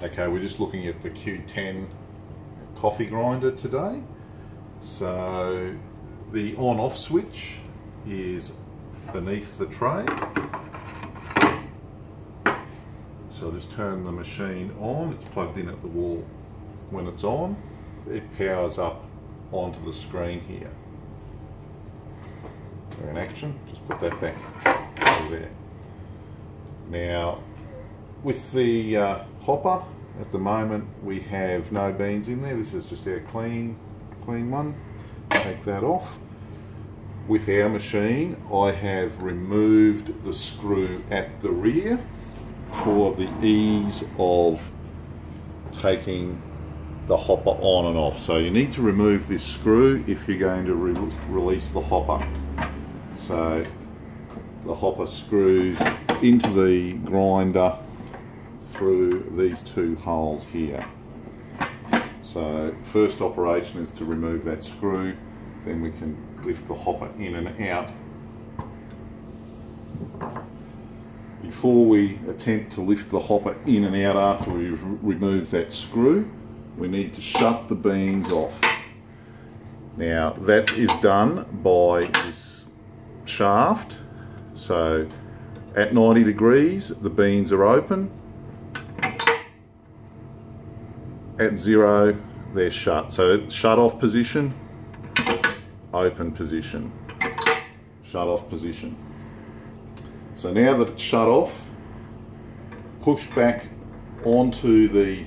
Okay, we're just looking at the Q10 coffee grinder today. So the on-off switch is beneath the tray. So I'll just turn the machine on. It's plugged in at the wall. When it's on, it powers up onto the screen here. They're in action. Just put that back over there. Now, with the hopper, at the moment we have no beans in there. This is just our clean one. Take that off. With our machine, I have removed the screw at the rear for the ease of taking the hopper on and off. So you need to remove this screw if you're going to release the hopper. So the hopper screws into the grinder through these two holes here. So first operation is to remove that screw, then we can lift the hopper in and out. Before we attempt to lift the hopper in and out after we've removed that screw, we need to shut the beans off. Now that is done by this shaft. So at 90 degrees the beans are open. At 0 they're shut. So shut off position, open position, shut off position. So now that it's shut off, push back onto the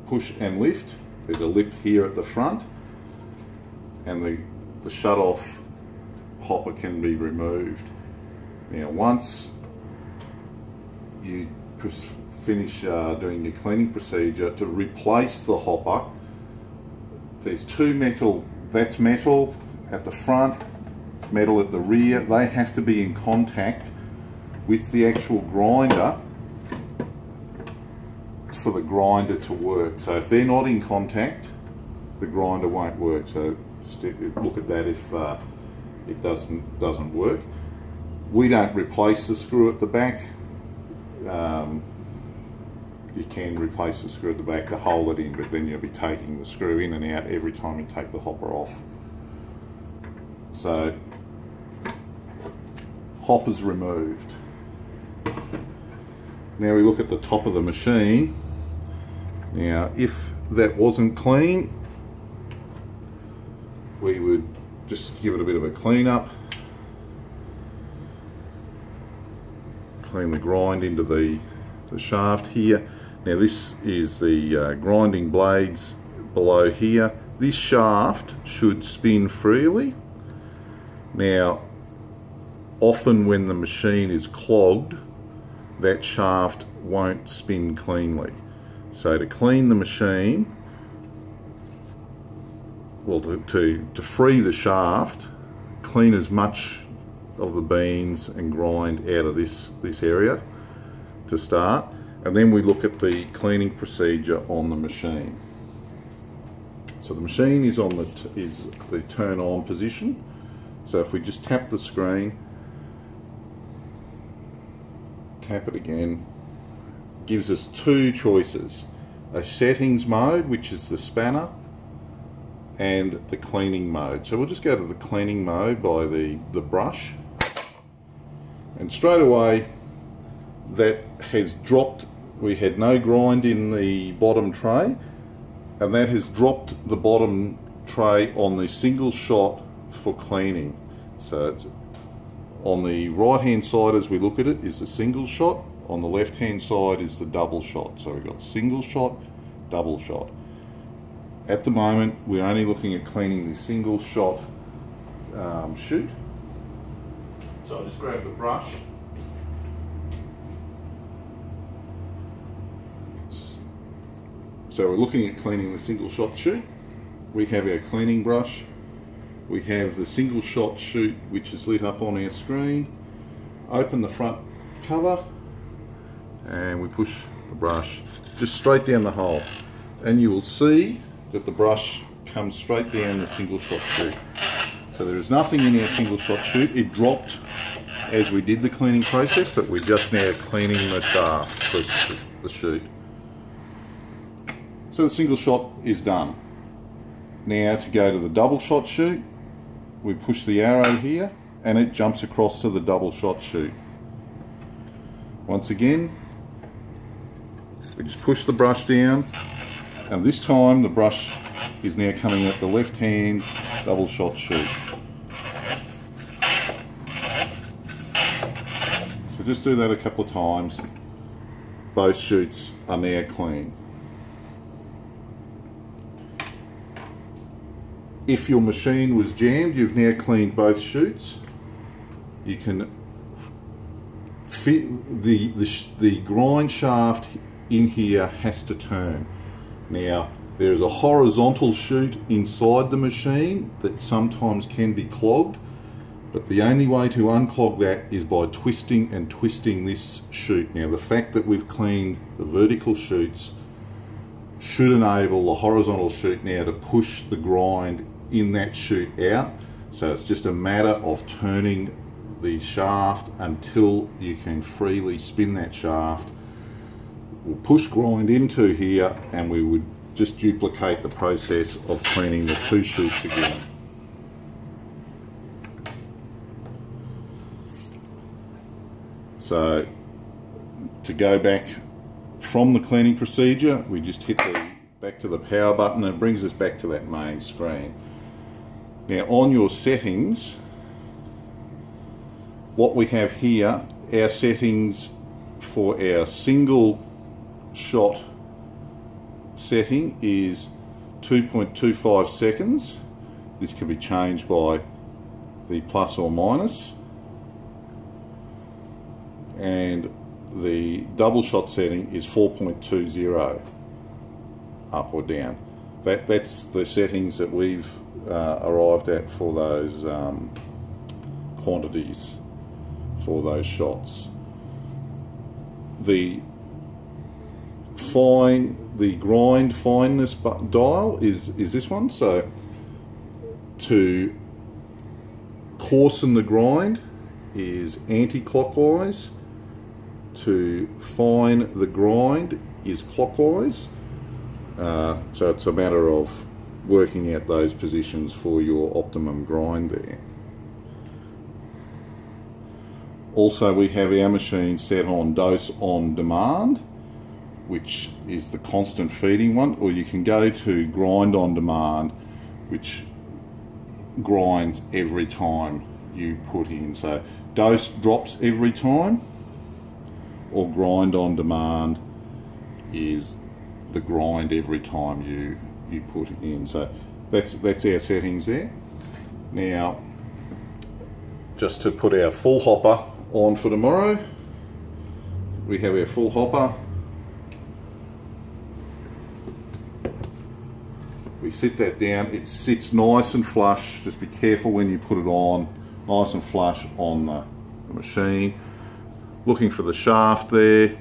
push and lift. There's a lip here at the front, and the shut off hopper can be removed. Now once you finish doing your cleaning procedure, to replace the hopper, there's two metal, that's metal at the front, metal at the rear. They have to be in contact with the actual grinder for the grinder to work. So if they're not in contact, the grinder won't work. So just look at that if it doesn't work. We don't replace the screw at the back. You can replace the screw at the back to hold it in, but then you'll be taking the screw in and out every time you take the hopper off. So hopper's removed. Now we look at the top of the machine. Now if that wasn't clean, we would just give it a bit of a clean up. Clean the grind into the shaft here. Now this is the grinding blades below here. This shaft should spin freely. Now often when the machine is clogged, that shaft won't spin cleanly. So to clean the machine, well, to free the shaft, clean as much of the beans and grind out of this area to start, and then we look at the cleaning procedure on the machine. So the machine is on the turn on position. So if we just tap the screen, tap it again, gives us two choices: a settings mode, which is the spanner, and the cleaning mode. So we'll just go to the cleaning mode by the brush, and straight away that has dropped. We had no grind in the bottom tray, and that has dropped the bottom tray on the single shot for cleaning. So it's on the right hand side, as we look at it, is the single shot. On the left hand side is the double shot. So we've got single shot, double shot. At the moment we're only looking at cleaning the single shot chute. So I'll just grab the brush. So we're looking at cleaning the single shot chute. We have our cleaning brush. We have the single shot chute, which is lit up on our screen. Open the front cover and we push the brush just straight down the hole, and you will see that the brush comes straight down the single shot chute. So there is nothing in our single shot chute. It dropped as we did the cleaning process, but we're just now cleaning the shaft, the chute. So the single shot is done. Now to go to the double shot chute, we push the arrow here and it jumps across to the double shot chute. Once again, we just push the brush down, and this time the brush is now coming at the left hand double shot chute. So just do that a couple of times. Both chutes are now clean. If your machine was jammed, you've now cleaned both chutes. You can fit the grind shaft in here has to turn. Now there's a horizontal chute inside the machine that sometimes can be clogged, but the only way to unclog that is by twisting and twisting this chute. Now the fact that we've cleaned the vertical chutes should enable the horizontal chute now to push the grind in that chute out. So it's just a matter of turning the shaft until you can freely spin that shaft. We'll push grind into here and we would just duplicate the process of cleaning the two chutes again. So to go back from the cleaning procedure, we just hit the back to the power button and it brings us back to that main screen. Now on your settings, what we have here, our settings for our single shot setting is 2.25 seconds. This can be changed by the plus or minus. And the double shot setting is 4.20, up or down. That's the settings that we've arrived at for those quantities for those shots. The grind fineness dial is this one. So to coarsen the grind is anti-clockwise. To fine the grind is clockwise. So it's a matter of working out those positions for your optimum grind there. Also, we have our machine set on dose on demand, which is the constant feeding one, or you can go to grind on demand, which grinds every time you put in. So dose drops every time, or grind on demand is the grind every time you put it in. So that's our settings there. Now, just to put our full hopper on for tomorrow, we have our full hopper. We sit that down, it sits nice and flush. Just be careful when you put it on, nice and flush on the machine. Looking for the shaft there,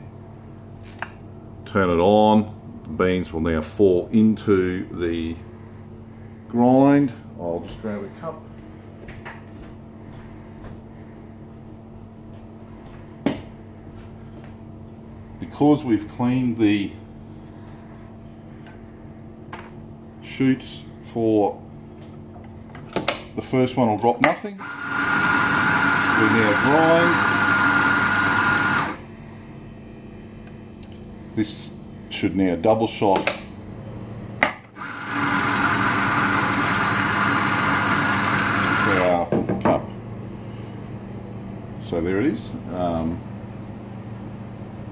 turn it on. The beans will now fall into the grind. I'll just grab a cup. Because we've cleaned the chutes for the first one will drop nothing. We now grind. This should now double shot our cup. So there it is.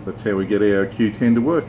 That's how we get our Q10 to work.